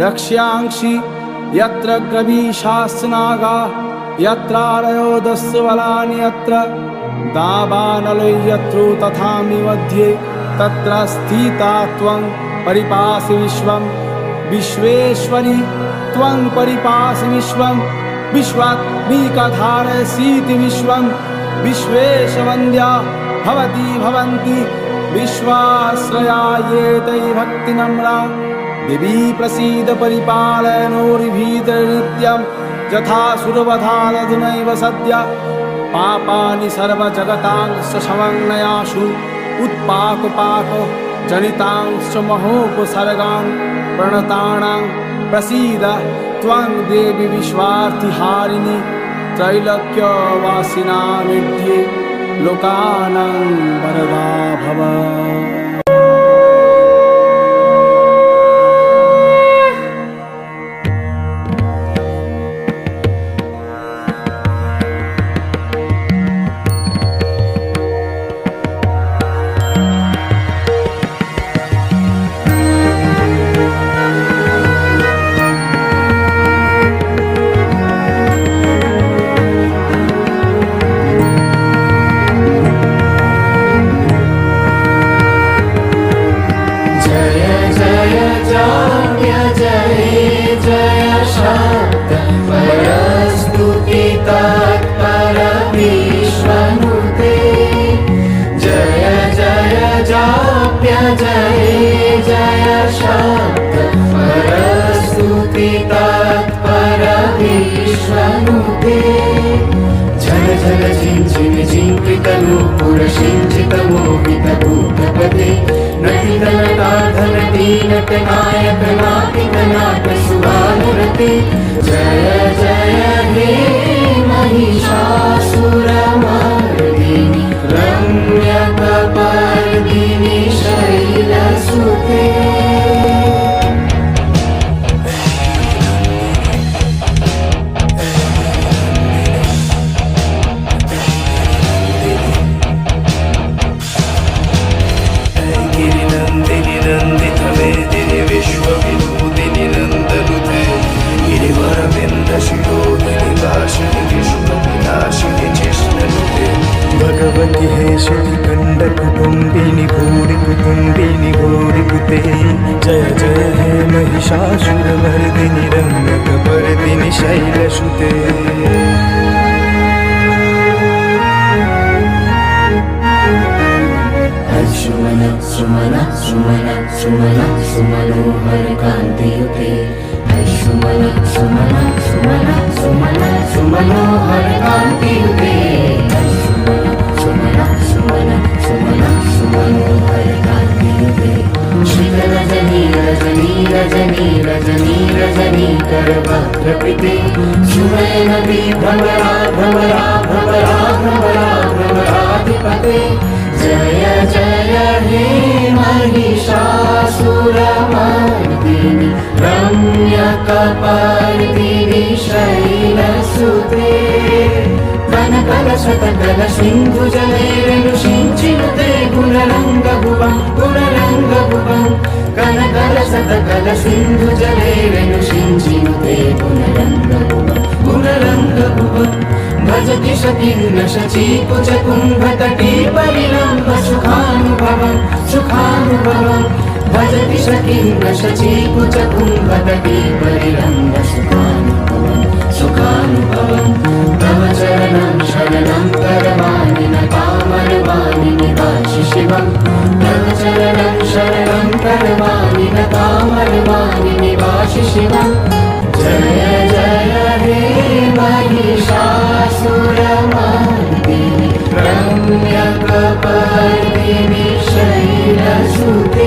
रक्ष्यांसि यत्र गवीशास्नागा यत्रारयो दस्वलानि यत्र दावानलो यत्रो तथामि मध्ये तत्र स्थिता त्वं परिपासि विश्वं विश्वेश्वरी त्वं परिपासि विश्वं विश्वात्मिकधारयसीति विश्वं विश्वेशवन्द्या भवती भवन्ति विश्वाश्रया ये तै भक्तिनम्रा देवी प्रसीद परिपालयनोर्भीतनित्यं यथा सुरवधादधुनैव सद्य पापानि सर्वजगतांश्च समन्वयाशु उत्पाकपाक जनितांश्च महोपसर्गान् प्रणतानां प्रसीद त्वं देवी विश्वार्थिहारिणि त्रैलोक्यवासिनामिध्ये लोकानां वरदा भव। झल झल झिंझिन झिंकृतनूपुरसिंचितमोहितभूतपते नटितनटाधनटीनटनायक नाटिकनाट सुभानुरते जय जय हे महिषासुरमर्दिनि रम्यकपर्दिनि शैलसुते। भगवती हे श्रीखंड कुटुंबिनी भूरि कुटुंबिनी भूरि कुते जय जय हे महिषासुरमर्दिनि रम्यकपर्दिनि शैलसुते। सुमन सुमन सुमन सुमन सुमनोहर कांतियुते सुमन सुमन सुमन सुमन सुमनोहर कांतियुते सुमन सुमन सुमन सुमनोहर कांतियुते श्रीत रजनी रजनी रजनी रजनी रजनी करवक्त्रपिते सुनयन भ्रमरा भ्रमरा भ्रमरा भ्रमरा भ्रमराधिपते जय जय हे महिषासुरमर्दिनि रम्यकपर्दिनि शैलसुते कनकलशतकल सिन्धुजलैरनुषिञ्चिनुते गुणरङ्गभुवं गुणरङ्गभुवं कनकलशतकल सिन्धुजलैरनुषिञ्चिनुते गुणरङ्गभुवं गुणरङ्गभुवं भजति शतीर्न शचीकुचकुम्भतटी परिलम्ब सुखानुभवं सुखानुभवं भजति शतीर्न शचीकुचकुम्भतटी परिलम्ब सुखानुभवं सुखानुभवं तव चरणं शरणं करवाणि न कामरवाणि निवासि शिवं तव चरणं शरणं करवाणि न कामरवाणि निवासि शिवं जय जय हे महिषासुरमर्दिनि रम्यकपर्दिनि शैलसुते।